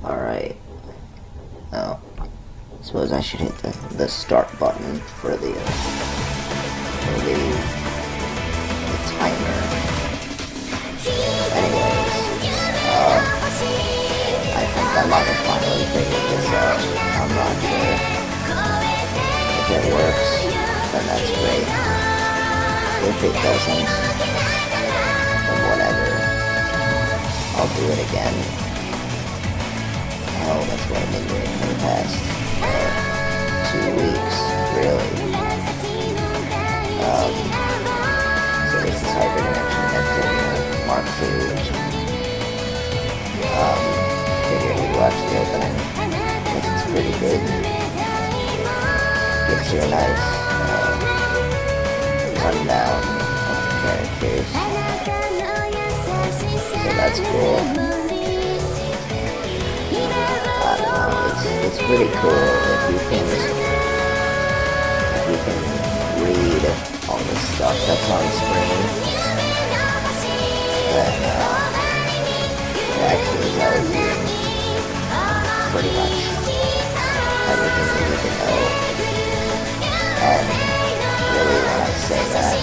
Alright. Oh. Suppose I should hit the start button for the timer. Anyways, I think I might have finally figured this out. I'm not sure. If it works, then that's great. If it doesn't, then whatever. I'll do it again. Hell, that's what I've been doing for the past 2 weeks, really. So this is Hyperdimension Neptunia mk2. Figured we'd watch the opening, because it's pretty good. Gives you a nice rundown of the characters. So that's cool. I don't know, it's pretty cool if you can read all the stuff that's on screen. Then it actually tells you pretty much everything you need to know. And really, when I say that,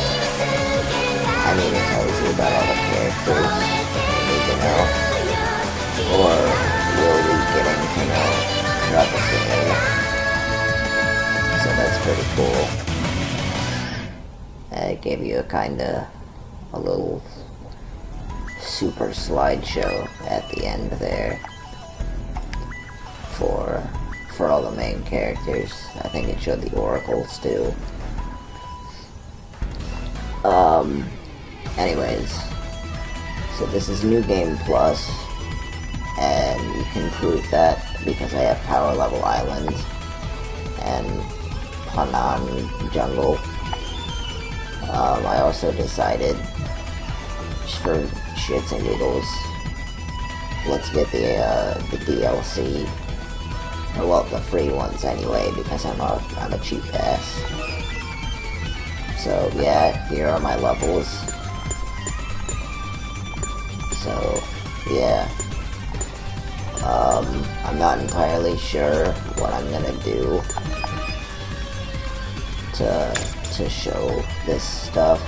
I mean it tells you about all the characters you need to know, or will be getting to know throughout the game. So that's pretty cool. And it gave you a little super slideshow at the end there for all the main characters. I think it showed the oracles too. Anyways, so this is New Game Plus, and you can prove that because I have Power Level Island and Panan Jungle. I also decided, just for shits and giggles, let's get the DLC, or well, the free ones anyway, because I'm a cheap ass. So yeah, here are my levels. So yeah, I'm not entirely sure what I'm gonna do to show this stuff.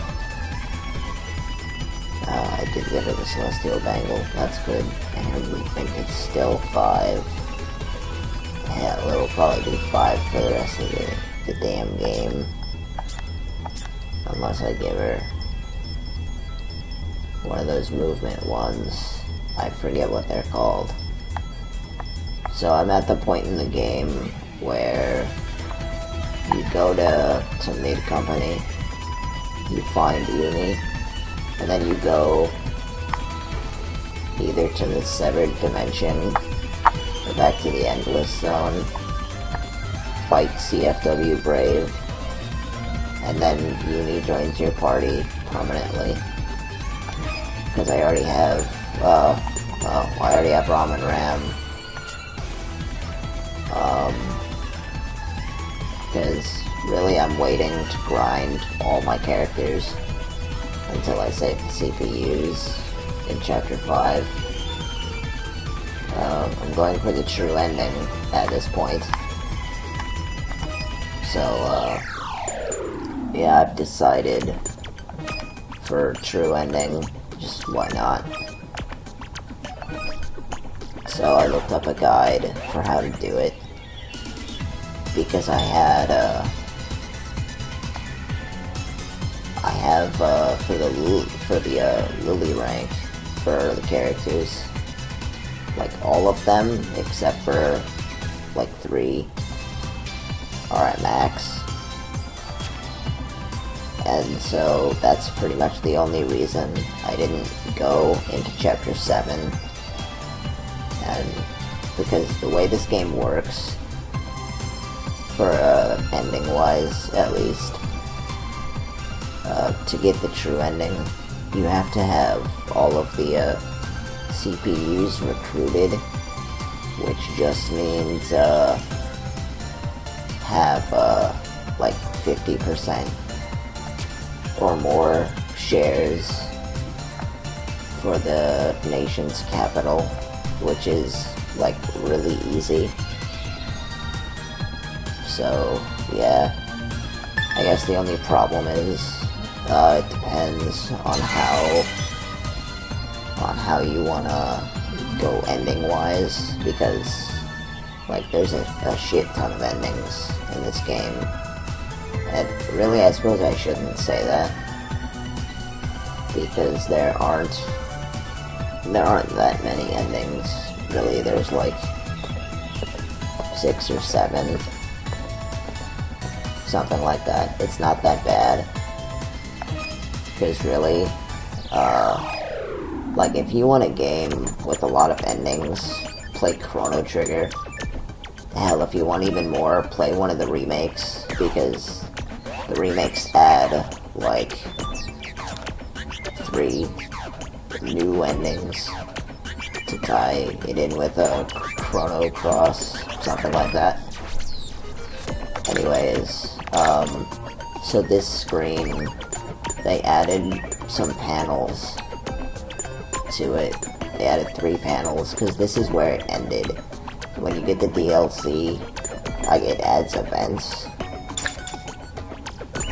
I did get her the Celestial Bangle, that's good, and her movement is still 5. Yeah, it'll probably be 5 for the rest of the damn game. Unless I give her one of those movement ones. I forget what they're called. So I'm at the point in the game where you go to mid-company, you find Uni, and then you go either to the Severed Dimension, or back to the Endless Zone, fight CFW Brave, and then Uni joins your party permanently. Because I already have, I already have Ram and Ram. Because really I'm waiting to grind all my characters until I save the CPUs in Chapter 5. I'm going for the true ending at this point. So, yeah, I've decided for true ending, just why not. So I looked up a guide for how to do it, because I have for the Lily rank for the characters, like all of them except for like 3 are at max, and so that's pretty much the only reason I didn't go into Chapter 7, and because the way this game works, for ending wise at least, to get the true ending, you have to have all of the CPUs recruited, which just means have like 50% or more shares for the nation's capital, which is like really easy. So yeah, I guess the only problem is it depends on how you wanna go ending wise, because like there's a shit ton of endings in this game. And really, I suppose I shouldn't say that, because there aren't that many endings. Really, there's like 6 or 7, something like that. It's not that bad, because really, like if you want a game with a lot of endings, play Chrono Trigger. Hell, if you want even more, play one of the remakes, because the remakes add like 3 new endings to tie it in with a Chrono Cross, something like that. Anyways, so this screen, they added some panels to it. They added 3 panels, because this is where it ended. When you get the DLC, like, it adds events.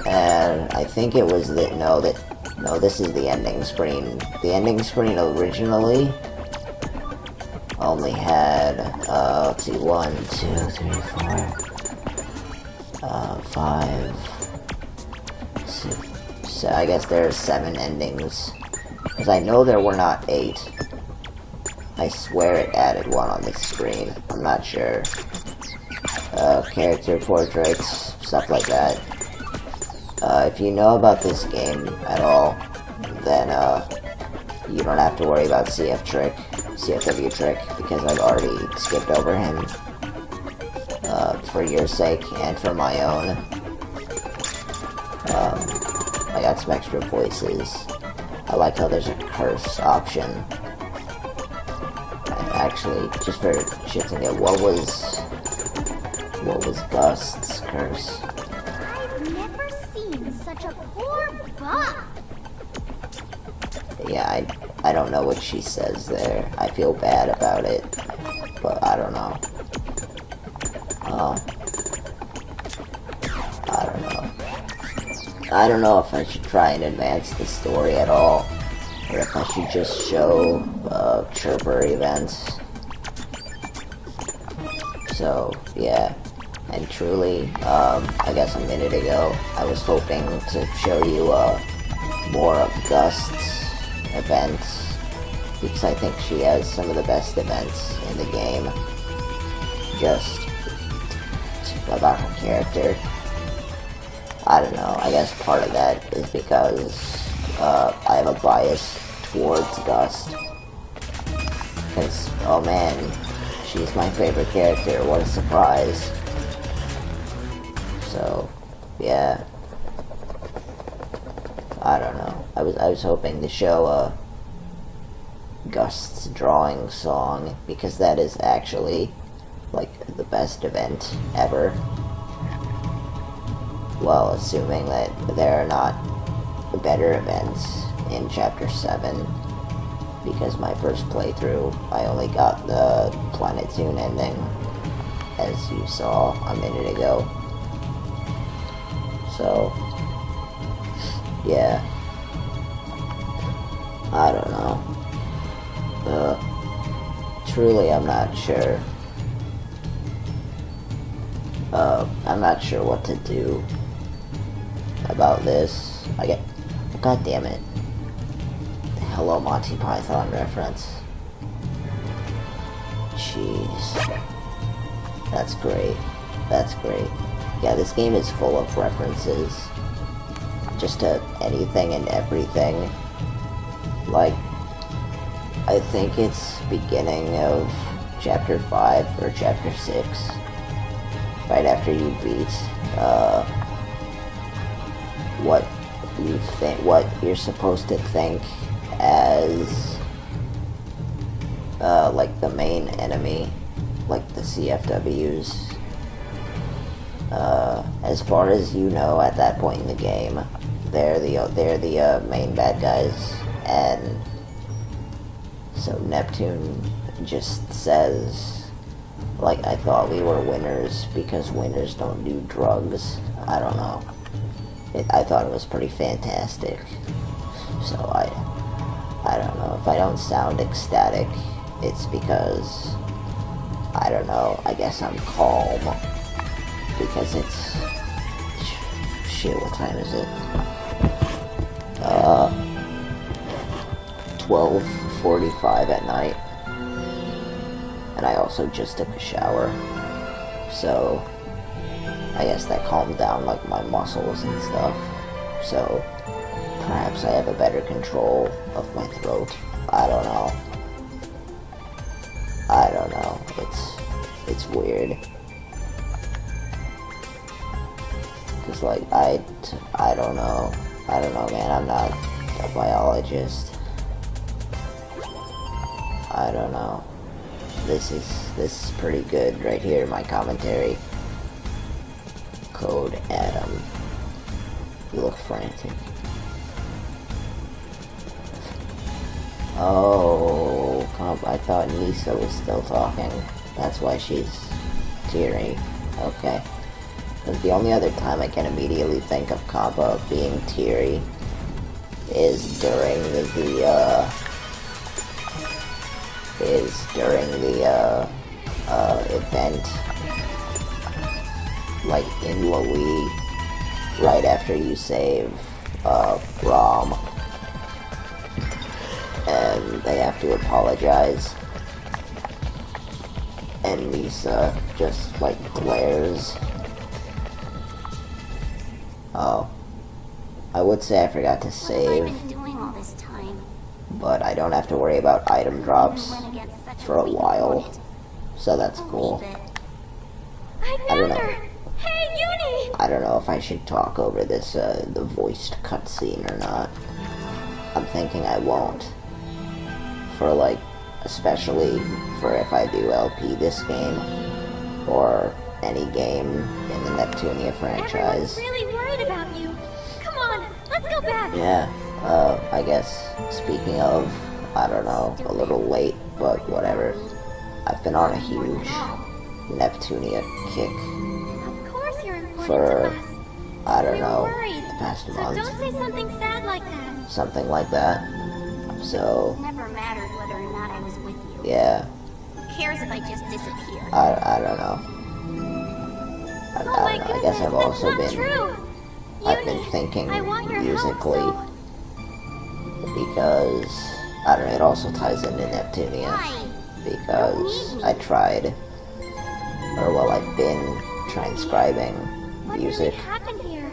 And I think it was that, no, this is the ending screen. The ending screen originally only had, let's see, 1, 2, 3, 4, 5, 6, so I guess there's 7 endings. Because I know there were not 8. I swear it added 1 on this screen. I'm not sure. Character portraits, stuff like that. If you know about this game at all, then you don't have to worry about CFW Trick, because I've already skipped over him for your sake and for my own. I got some extra voices. I like how there's a curse option. Actually, just for shits and giggles, what was Gust's curse? I've never seen such a poor buck. Yeah, I don't know what she says there. I feel bad about it, but I don't know. I don't know. I don't know if I should try and advance the story at all, or if I should just show Chirper events. So, yeah. And truly, I guess a minute ago, I was hoping to show you more of Gust's events, because I think she has some of the best events in the game, just about her character. I don't know, I guess part of that is because I have a bias towards Gust, because, oh man, she's my favorite character, what a surprise. So, yeah. I don't know. I was hoping to show Gust's drawing song, because that is actually like the best event ever. Well, assuming that there are not better events in Chapter 7, because my first playthrough, I only got the Planetoon ending, as you saw a minute ago. So, yeah. I don't know. Truly, I'm not sure. I'm not sure what to do about this. God damn it. Hello, Monty Python reference. Jeez. That's great. That's great. Yeah, this game is full of references. Just to anything and everything. Like, I think it's beginning of Chapter 5 or Chapter 6. Right after you beat, what you're supposed to think as, like the main enemy, like the CFWs. As far as you know at that point in the game, they're the main bad guys, and so Neptune just says, like, I thought we were winners because winners don't do drugs. I don't know. I thought it was pretty fantastic. So I don't know. If I don't sound ecstatic, it's because, I don't know, I guess I'm calm. Because it's... Shit, what time is it? 12:45 at night. And I also just took a shower. So, I guess that calmed down, like, my muscles and stuff. So, perhaps I have a better control of my throat. I don't know. I don't know. It's weird. Cause like, I don't know. I don't know, man. I'm not a biologist. I don't know. This is pretty good right here, my commentary. Code Adam. You look frantic. Oh, I thought Nisa was still talking. That's why she's teary. Okay. Because the only other time I can immediately think of Kappa being teary is during the event, like in Louis, right after you save Rom, and they have to apologize, and Nisa just like glares. Oh, I would say I forgot to save, but I don't have to worry about item drops for a while, so that's cool. I don't know. Hey, Uni! I don't know if I should talk over this, the voiced cutscene or not. I'm thinking I won't. For like, especially for if I do LP this game, or any game in the Neptunia franchise. Everyone's really worried about you. Come on, let's go back. Yeah, I guess, speaking of, I don't know, a little late, but whatever. I've been on a huge Neptunia kick Of course you're important for, to us. I don't We know, were worried, the past so month. don't say something sad like that. Something like that. So, Never mattered whether or not I was with you. yeah, Who cares if I just disappear? I don't know. I Oh my don't know. goodness, I guess I've that's also not been, true. I've Uni, been thinking I want your musically, help, because, I don't know, it also ties into Neptunia, Why? because I tried, or well, I've been transcribing What music, really happened here?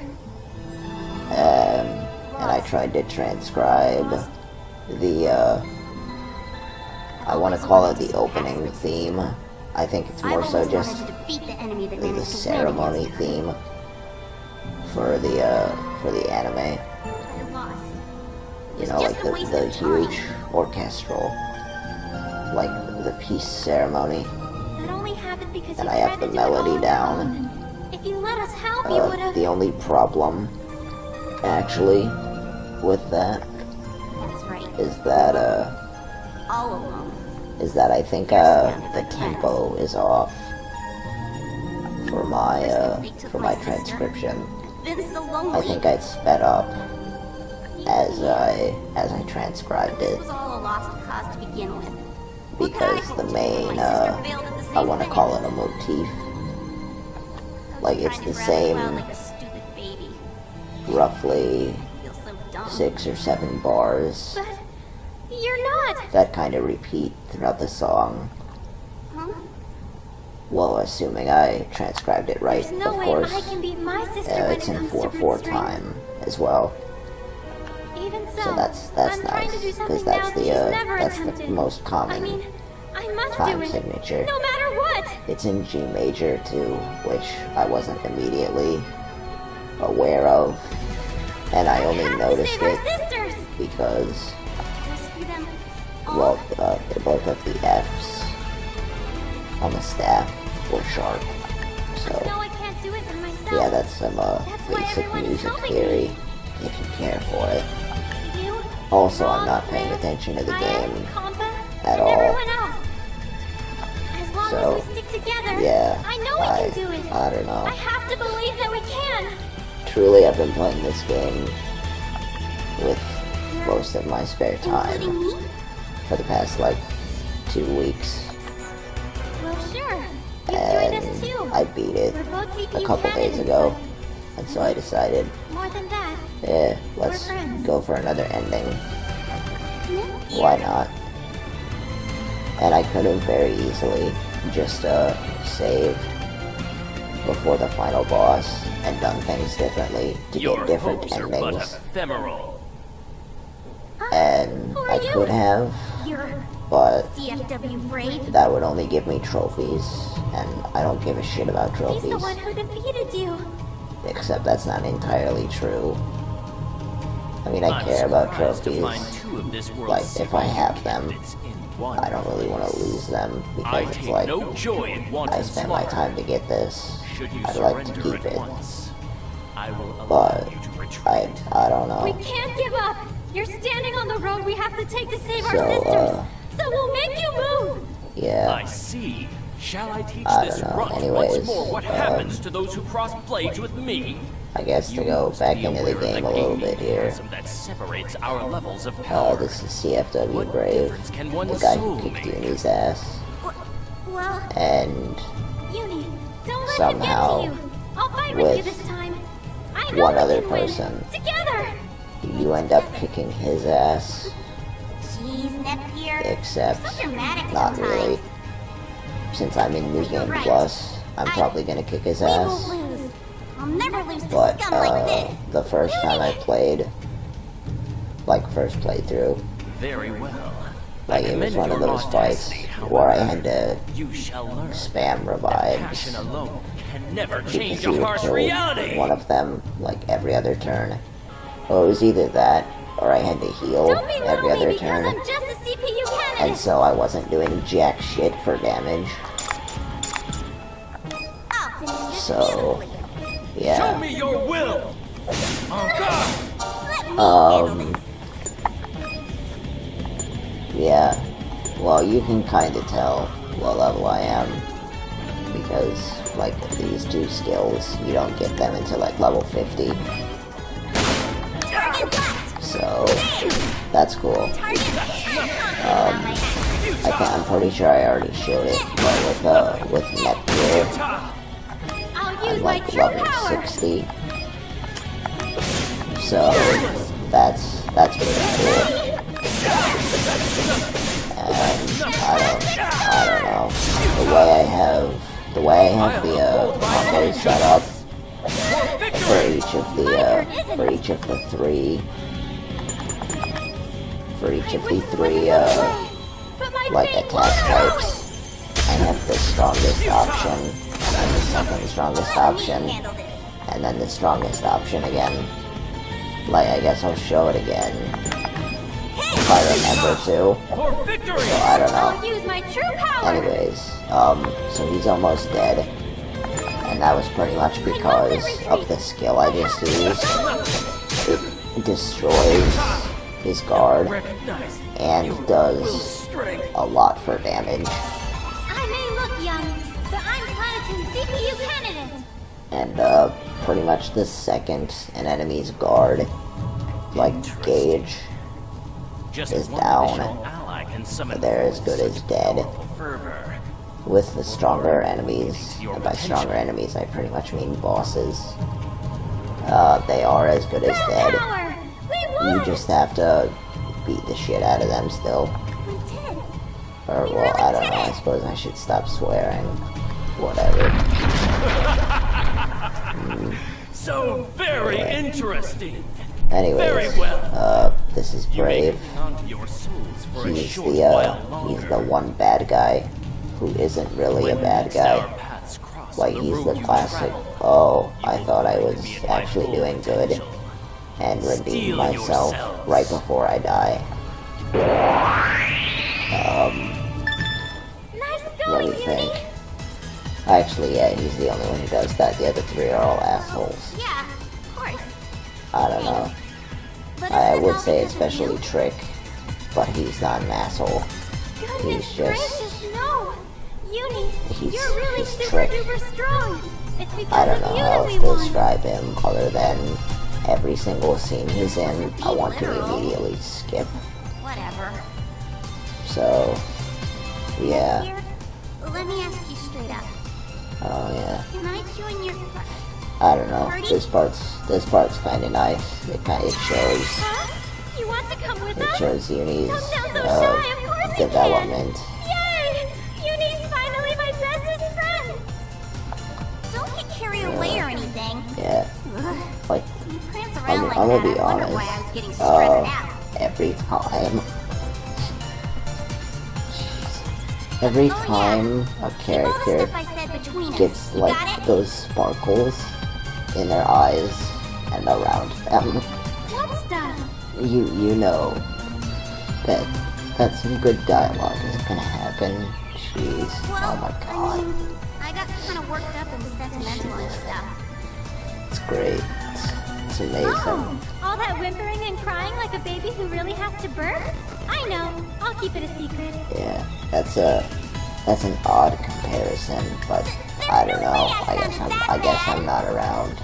and I tried to transcribe the, I want to call it the opening theme. I think it's more so just to defeat the enemy that the managed to ceremony win against theme for the anime. I lost. You know, like the huge orchestral, like the peace ceremony, That only happened because and you I have tried the to do it all melody on down. your own. If you let us help, you would have. The only problem, actually, with that That's right. is that All alone. I think the tempo is off for my transcription. Been so lonely. I think I sped up as I transcribed it, This was all a lost cause to begin with. because the main I want to call it a motif. Like it's the same, Like a stupid baby. roughly I feel so dumb. 6 or 7 bars But you're not. that kind of repeat throughout the song. Huh? Well, assuming I transcribed it right, There's no of way course. I can beat my sister when It's it in comes to 4/4 brute strength. time as well. Even so, So that's I'm trying nice, to do because something that's now that the she's never that's the attempted. most I common mean, I must time do it. signature. No matter what. It's in G major too, which I wasn't immediately aware of, and I only have to noticed save our it sisters. because, Rescue them. all. well, both of the F's on the staff were sharp. So No, I can't do it by myself. yeah, that's some why basic everyone is music helping theory, me. if you care for it. You, Also, I'm Ron, not paying Red, attention to the Kaya, game Compa, at and all. everyone else. together. Yeah, I know we can do it. I don't know. I have to believe that we can. Truly, I've been playing this game with most of my spare time Including me? for the past, like, 2 weeks. Well, sure. You joined us And too. I beat it We're both CPU a couple days candidates. ago. And so I decided, More than that. yeah, let's We're friends. go for another ending. Neptune. Why not? And I could have very easily just saved before the final boss and done things differently to Your get different hopes are but endings. ephemeral. And Who are I you? could have, You're but CFW brave. that would only give me trophies, and I don't give a shit about He's the trophies. one who defeated you. Except that's not entirely true. I mean, I I'm care about surprised to trophies. find two of this world's Like, if I have them, candidates in one. I don't really want to lose them, I because it's take like, no joy in wanton I spent my slaughter. time to get this. Should you I'd like to surrender keep at it. once, I will allow But you to retreat. I don't We know. can't give up. You're standing on the road we have to take to save our So, sisters. So we'll make you move. Yeah. I see. Shall I teach I this don't know. runt Anyways, once more what happens to those who cross blades with me? I guess to You go must back be into the aware of game a little bit here. chasm that separates our levels of power. This is CFW What Brave, difference can one the guy who soul kicked make? Uni's ass, Well, and Uni, don't let Somehow, him get to you. I'll fight with you with this time. I know one we other can win. person. Together. you end up kicking his ass, jeez, Neptune. except So dramatic not sometimes. really. Since I'm in New Game Right. Plus, I'm probably gonna kick his We will ass. lose. I'll never lose to But scum like this. the first time I played, like first playthrough, Very well. like it was commend one of your those fights audacity, where I however. had to You shall learn. spam Passion revives alone can never because change you a would harsh kill reality. one of them like every other turn. Well, it was either that or I had to heal Don't be every lonely other because turn, I'm just a CPU and candidate. so I wasn't doing jack shit for damage. I'll finish this So, beautifully. Show yeah. me your will. Oh God! Let me handle this. Yeah. Well, you can kind of tell what level I am, because, like, these two skills, you don't get them until, like, level 50. Target left. So, that's cool. Target I'm pretty sure I already showed it, but with Neptune, I'll I'm, use my like, true level power. 60. So, that's pretty cool. And I don't know. The way I have the combos set up for each of the three But my like fate attack won't types, I have the strongest option, and then the second strongest option, handle this. and then the strongest option again. Like, I guess I'll show it again if I remember to. For victory! So I don't know. I'll use my true power. Anyways, so he's almost dead. And that was pretty much because of the skill I just used. It destroys his guard Recognize and will does strength. a lot for damage. I may look young, but I'm Planeton's CPU candidate. And pretty much the second an enemy's guard, like gauge, Just is one down. additional ally can summon They're as good as dead. powerful fervor. With the stronger enemies, and by stronger enemies I pretty much mean bosses, they are as good as dead. Power. We won. You just have to beat the shit out of them still. We did. Or, We well, really I don't did know, I it. suppose I should stop swearing. Whatever. So very interesting. Anyways, Very well. this is You may Brave. hang on to your souls for a He's short the, while he's longer. the one bad guy who isn't really a When bad next our guy. paths cross Like, on he's road the you classic, travel, oh, you I will thought I meet was me at my actually full doing good, potential. and redeem Steel myself yourselves. right before I die. Nice What do going, you Uni. think? Actually, yeah, he's the only one who does that. The other three are all assholes. Yeah, of course. I don't know. But I is this would all say because of especially you? Trick, but he's not an asshole. Goodness He's just- gracious, no. Uni, he's You're really his super trick. duper strong. It's I because don't of know you how that else we to won. describe him other than every single scene he's in, I want to immediately skip. Whatever. So, yeah. Here, let me ask you straight up. Oh yeah. Can I join your I don't know. Party? This part's kind of nice. It shows Huh? You want to come with us? Uni's Don't sound so shy, of course you development. Yay! Uni's finally my bestest friend! Don't get carried away or anything. Yeah. Ugh. Like, You prance around I'm like gonna that. be I wonder honest. why I was getting stressed out. Every time. Every Oh, yeah. time a Keep all the character stuff I said between us. gets You like got it? those sparkles in their eyes and around them, What stuff? you know that some good dialogue is gonna happen. Jeez, Well, oh my god, I mean, I got kind of worked up and sentimental and stuff. it's great. It's amazing. Oh, all that whimpering and crying like a baby who really has to birth? I know. I'll keep it a secret. Yeah, that's an odd comparison, but I don't know. I guess I'm not around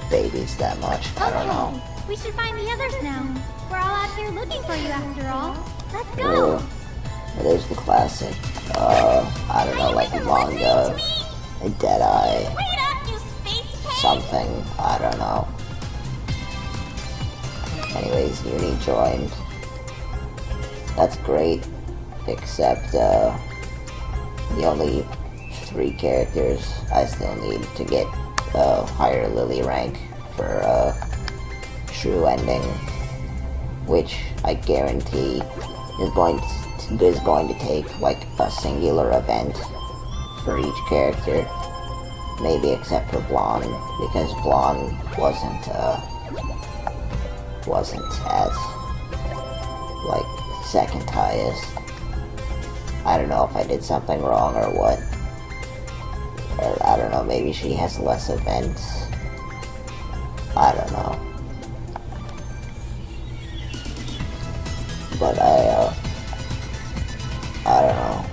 babies that much. I don't know. Okay, we should find the others now. We're all out here looking for you after all. Let's go. Ooh, there's the classic. I don't know, like manga, Deadeye, Wait up, you space pig! something. I don't know. Anyways, Uni joined. That's great, except the only 3 characters I still need to get higher Lily rank for true ending, which I guarantee is going to take like a singular event for each character, maybe except for Blonde, because Blonde wasn't as like second highest. I don't know if I did something wrong or what. Or I don't know, maybe she has less events. I don't know. But I don't know.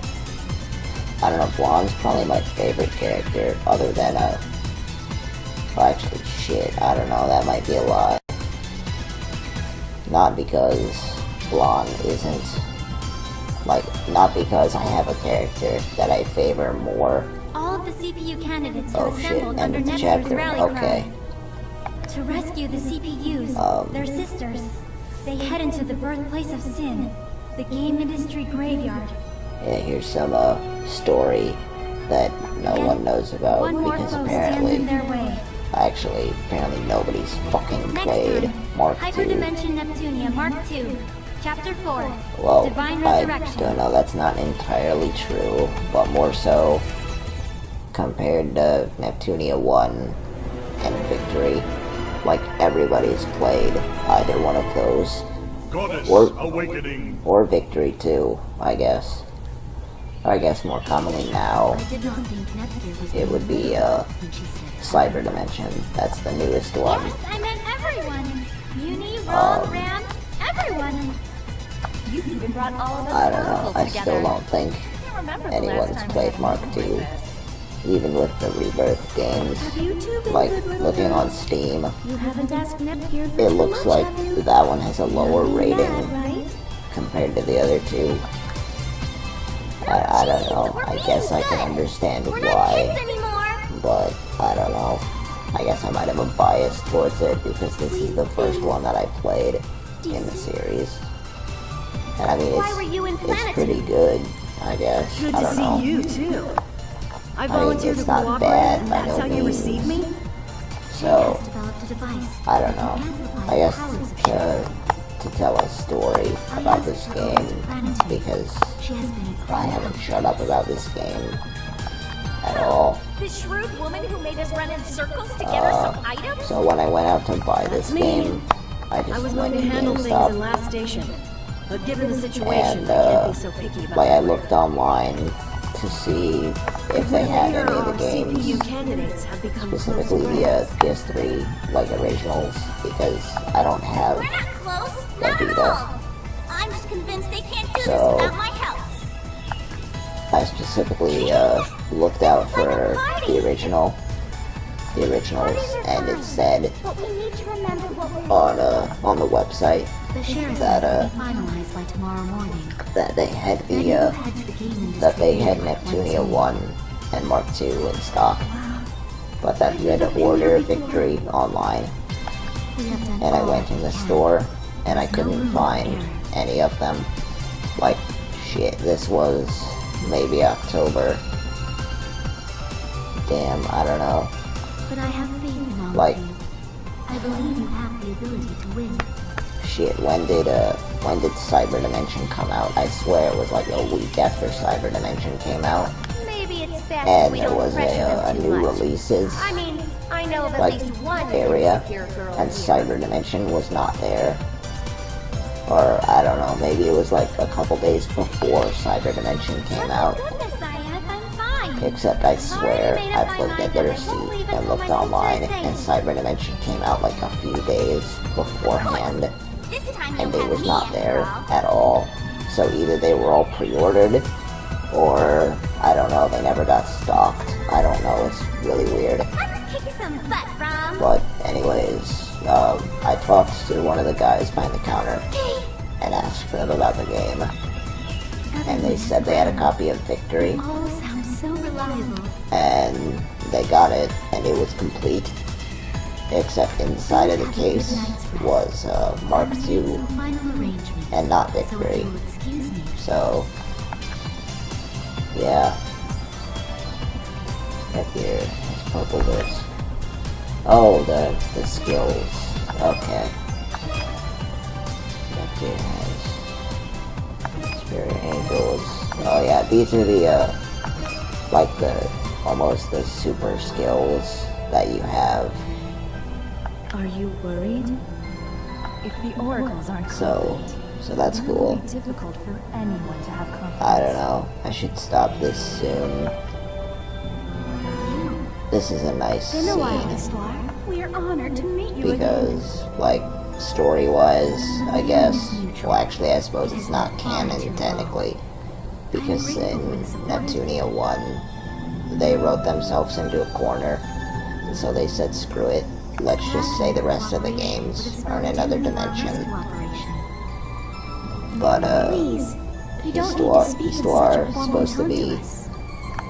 I don't know, Blonde's probably my favorite character other than well, actually shit, I don't know, that might be a lie. Not because Blonde isn't, like, not because I have a character that I favor more. All of the CPU candidates have Oh shit, assembled end under of the Neptune's chapter, rally okay. cry. To rescue the CPUs, their sisters, they head into the birthplace of sin, the game industry graveyard. Yeah, here's some story that no one knows about, One more because foe stands in apparently, their way. apparently nobody's fucking Next played time, Mark II. Hyperdimension Neptunia mk2, Chapter 4, Well, Divine I Resurrection. don't know, that's not entirely true, but more so compared to Neptunia 1 and Victory. Like, everybody's played either one of those, Goddess Or- awakening. or Victory 2, I guess. I guess more commonly now, Did not think Neptune was it would be when she said Cyberdimension. That's the newest one. Yes, I meant everyone. Uni, Ron, Ram, everyone. you even brought all of us I don't know, oracles I together. still don't think anyone's played Mark II, even with the Rebirth games. Have you two been Like, good little looking on girls? Steam, You haven't asked Neptune for it too looks much, like have you? that one has a lower Nothing rating bad, right? compared to the other two. I don't know, I guess I can understand We're not why, kids anymore. but I don't know. I guess I might have a bias towards it because this is the first one that I played in the series. And I mean, Why were you in it's Planet? pretty good, I guess. Good I to don't see know. you too. I mean, volunteered it's to not cooperate, bad and by that's no how you means. receive me? So, Developed a device. I don't know. Amplifies I guess the powers of to tell a story about this game, because She has been I haven't shut up about this game at all. The shrewd woman who made us run in circles to get her some items? So when I went out to buy this me. game, I I just was went going to to handle things in GameStop last station. But given the situation, and I can't be so picky about like I it. looked online to see if they had any of the CPU games, candidates have become close specifically friends. the PS3 like originals, because I don't have We're not close. the Not at Vita. all. I'm just convinced they can't do So- this without my help. I I specifically looked out for the originals, and it said But we need to remember what we're on the website The sheriff that said it'll be finalized by tomorrow morning. that they had Then the you head to the game industry that they had graveyard Neptunia once 1 and Mark 2 in stock, Wow. but that you had to order Victory online. We have done And I all went in we the can. store and I There's no couldn't room for find error. any of them. Like, shit, this was maybe October. Damn, I don't know. But I have faith in all Like- of you. I believe you have the ability to win. Shit, when did Cyber Dimension come out? I swear it was like a week after Cyber Dimension came out. Maybe it's best And we there don't was pressure a them too new much. releases I mean, I know of at like least one area, insecure girl and here. Cyber Dimension was not there. Or, I don't know, maybe it was like a couple days before Cyber Dimension came out. Goodness, Ayaz, I'm fine. Except I swear already made up I've my looked mind at the that I won't receipt leave and until looked my online, sister and says. Cyber Dimension came out like a few days beforehand, This time and you'll it have was me not after there all. at all. So either they were all pre-ordered, or I don't know, they never got stocked. I don't know, it's really weird. I was kicking some butt from. But anyways, I talked to one of the guys behind the counter and asked them about the game, and they said they had a copy of Victory, All sounds so reliable. and they got it, and it was complete, except inside of the case was Mark II Some final arrangement. and not So if Victory. you'll excuse me. So, yeah. Right here, let's purple this. Oh, the skills. Okay. Up here has Spirit Angels. Oh yeah, these are the, like almost the super skills that you have. Are you worried? If the oracles aren't So that's then it will cool. be difficult for anyone to have confidence. I don't know. I should stop this soon. This is a nice Been a while, scene Histoire. We're honored to meet you again. because, like, story-wise, I guess. Well, actually, I suppose it's not canon technically, because in Neptunia 1, they wrote themselves into a corner, so they said, screw it. Let's just say the rest of the games are in another dimension. But Please, you don't need to speak in such Histoire a is formal supposed to tone be to us.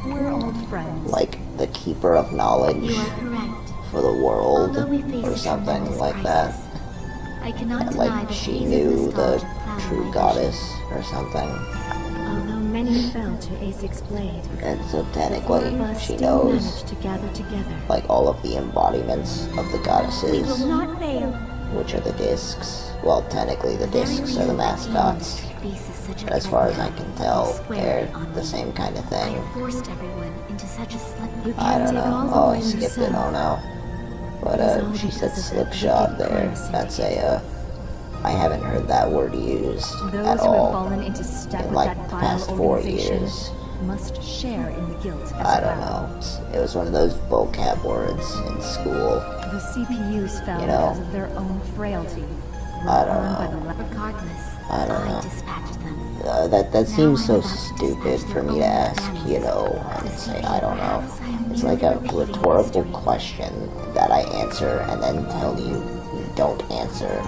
We're old friends. like the keeper of knowledge You are correct. for the world, Although we face or a something tremendous like that. crisis, I cannot And, deny like, that she Ace's knew the nostalgia clouded true my goddess or something. Although many fell to Aesic's blade, And so four technically, of us she still knows managed to gather together. like all of the embodiments of the We will goddesses, not fail. which are the discs. Well, technically the Very discs are the reason that mascots. Demon Street faces such a But as threat far as now I can is tell, squarely they're on the me. same kind of I thing. have forced everyone into such a slip. You I can't don't take all know. the Oh, I blame skipped it. yourself. Oh no. But It's all she said because of that slipshod wicked there. piracy. That's a I haven't heard that word used Those at who have all. fallen into step in, with like, that the vile past 4 organization years. must share in the guilt as I don't well. know. It was one of those vocab words in school. The CPUs fell You know, because of their own frailty. Were I don't burned by know. the Regardless, I don't know. dispatched them. That seems so I'm about to stupid dispatch for their me to own ask, families. you know, and The say, CPU I don't know. perhaps I am It's like a merely repeating rhetorical history. question that I answer and then tell you don't answer.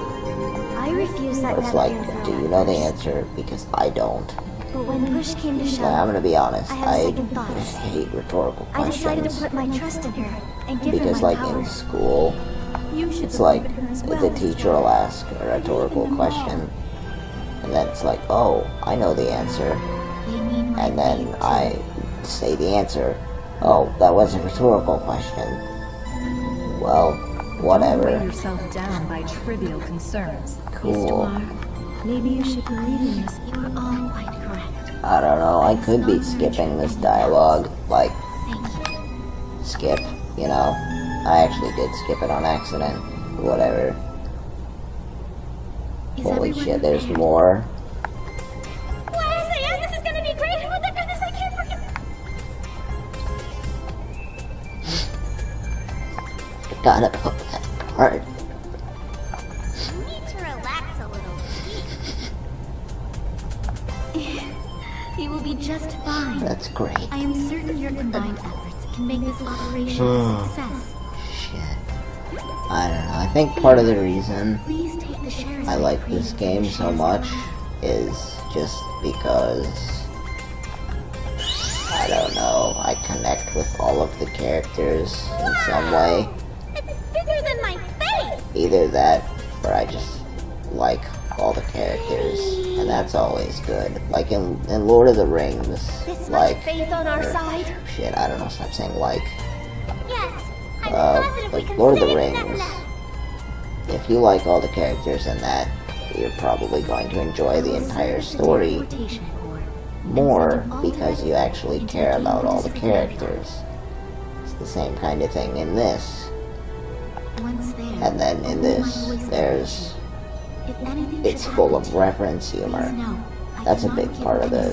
I refuse that But it's like, never do you know the answer? Because I don't. But when push came to shove, Like, I'm gonna be honest, I had I second thoughts. hate rhetorical I decided to questions. put my trust in her and give Because her my like power. in school, You should it's like believe in her as well, the teacher will ask a rhetorical them question, and then it's like, oh, I know the answer, They need my and then faith. I say the answer. Oh, that was a rhetorical question. Well, Don't weigh whatever. yourself down by trivial concerns. Cool. Histoire, Maybe you should believe in yourself. you are all quite correct. I don't know. I could be skipping this dialogue, like Thank you. skip. You know, I actually did skip it on accident. Whatever. Is Holy everyone shit, there's prepared? more. Wow, Sam, this is gonna be great. Oh my goodness, I can't forget. Forgot about that part. You need to relax a little. You will be just fine. That's great. I am certain your combined efforts can make this operation a success. Shit. I don't know. I think part of the reason Please take the shares I like this game so much is just because, I don't know, I connect with all of the characters in some way. It's bigger than my face! Either that, or I just like all the characters, and that's always good. Like in Lord of the Rings, This much like, faith on our or- side? shit, I don't know, stop saying like. Yes, I'm positive we Like can Lord of save the them Rings, now. if you like all the characters in that, you're probably going to enjoy the entire story more because you actually care about all the characters. It's the same kind of thing in this. Once there, And then in this, there's, if anything it's should full happen of to you, reference humor. please know I That's a cannot big give part of any the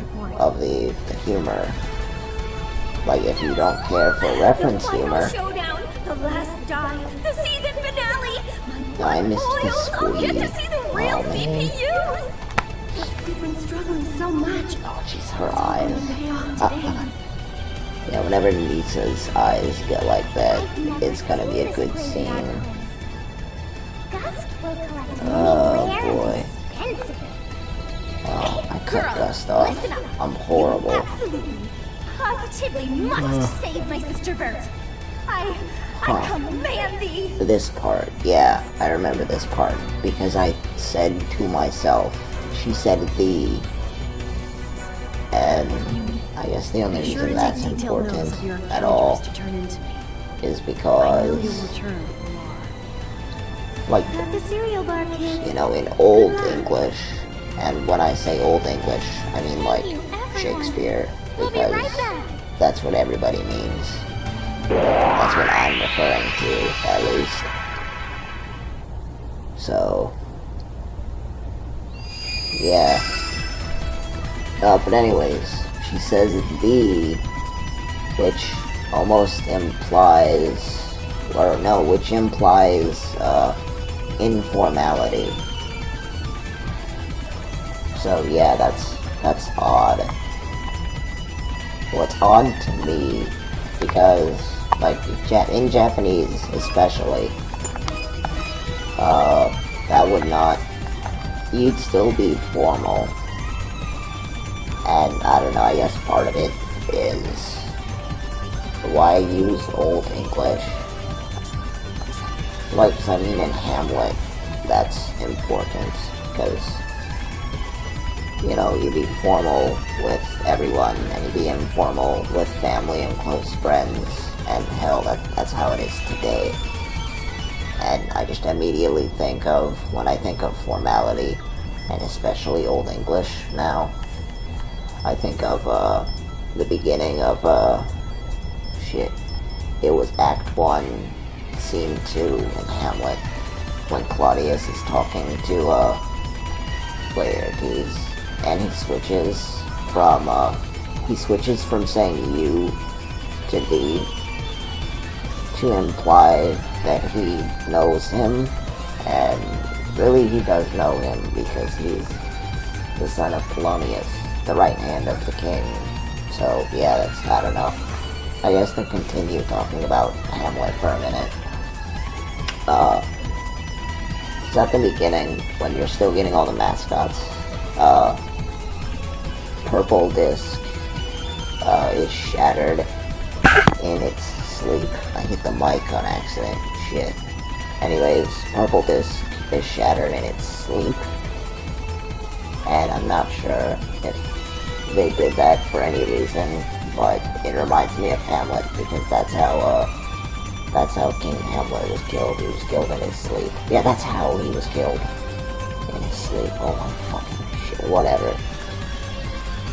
support. humor. Like if you don't care for reference The final humor, showdown, the last dive, the season finale. I missed the Boils, I'll get to squeeze. see the real Oh, man. CPUs. We've been struggling so much. Oh jeez, her eyes. Pay off today. Yeah, whenever Lisa's eyes get like that, it's gonna be a good scene. Gust will collect Oh, many rare boy. and expensive. Oh, I cut Girl, Gust off. listen up. I'm horrible. You absolutely, positively must save my sister Bert. I Huh. command thee. This part, yeah, I remember this part, because I said to myself, she said thee, and I guess the only Be sure reason to that's take detailed notes important of your at all encounters to turn into me. is I know you'll because, return, like, Have the cereal bar, kids. you know, in Old English, and when I say Old English, I mean like Thank you, everyone. Shakespeare, We'll be because right back. that's what everybody means. That's what I'm referring to, at least. So, yeah. But anyways, she says thee, which almost implies, or no, which implies, informality. So yeah, that's odd. Well, it's odd to me, because, like, in Japanese especially, that would not, you'd still be formal. And, I don't know, I guess part of it is why I use Old English. Like, 'cause I mean in Hamlet, that's important, because, you know, you be formal with everyone, and you be informal with family and close friends, and hell, that's how it is today. And I just immediately think of, when I think of formality, and especially Old English now, I think of, the beginning of, shit, it was Act 1, Scene 2 in Hamlet, when Claudius is talking to, Laertes, and he switches from saying you to thee, to imply that he knows him, and really he does know him because he's the son of Polonius, the right hand of the king. So yeah, that's, I don't know. I guess to continue talking about Hamlet for a minute. It's at the beginning, when you're still getting all the mascots. Purple Disc is shattered in its sleep. I hit the mic on accident. Shit. Anyways, Purple Disc is shattered in its sleep. And I'm not sure if they did that for any reason, but it reminds me of Hamlet, because that's how King Hamlet was killed. He was killed in his sleep. Yeah, that's how he was killed. In his sleep. Oh my fucking shit. Whatever.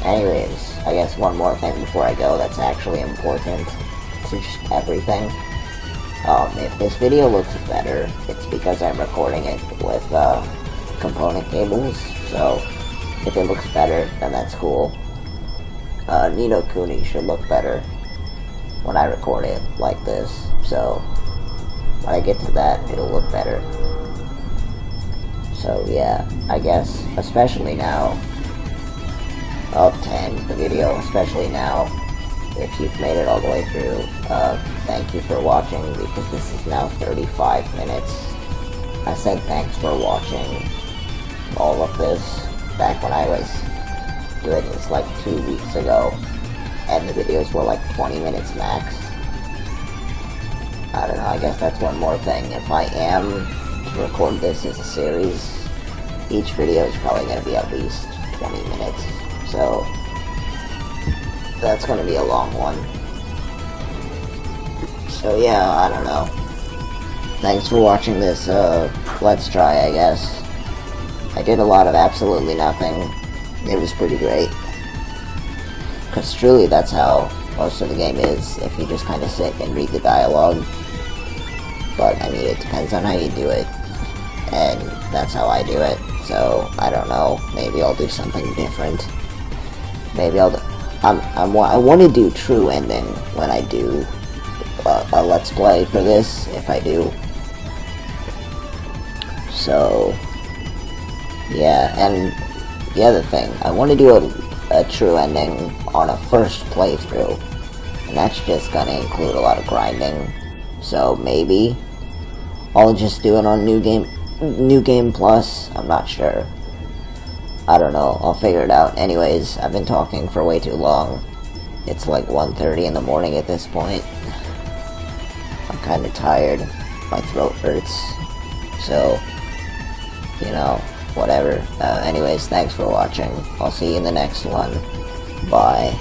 Anyways, I guess one more thing before I go that's actually important to just everything. If this video looks better, it's because I'm recording it with, component cables, so if it looks better, then that's cool. Ni no Kuni should look better when I record it like this, so when I get to that, it'll look better. So yeah, I guess, especially now, to end the video, especially now. If you've made it all the way through, thank you for watching, because this is now 35 minutes. I said thanks for watching all of this back when I was doing this like 2 weeks ago, and the videos were like 20 minutes max. I don't know, I guess that's one more thing. If I am to record this as a series, each video is probably going to be at least 20 minutes, so that's going to be a long one. So yeah, I don't know. Thanks for watching this, let's try, I guess. I did a lot of absolutely nothing. It was pretty great. Because truly, that's how most of the game is, if you just kind of sit and read the dialogue. But, I mean, it depends on how you do it. And that's how I do it. So, I don't know. Maybe I'll do something different. Maybe I'll do... I want to do true ending when I do a Let's Play for this, if I do. So, yeah, and the other thing, I want to do a true ending on a first playthrough, and that's just going to include a lot of grinding. So maybe I'll just do it on New Game Plus. I'm not sure. I don't know. I'll figure it out. Anyways, I've been talking for way too long. It's like 1:30 in the morning at this point. I'm kind of tired. My throat hurts. So, you know, whatever. Anyways, thanks for watching. I'll see you in the next one. Bye.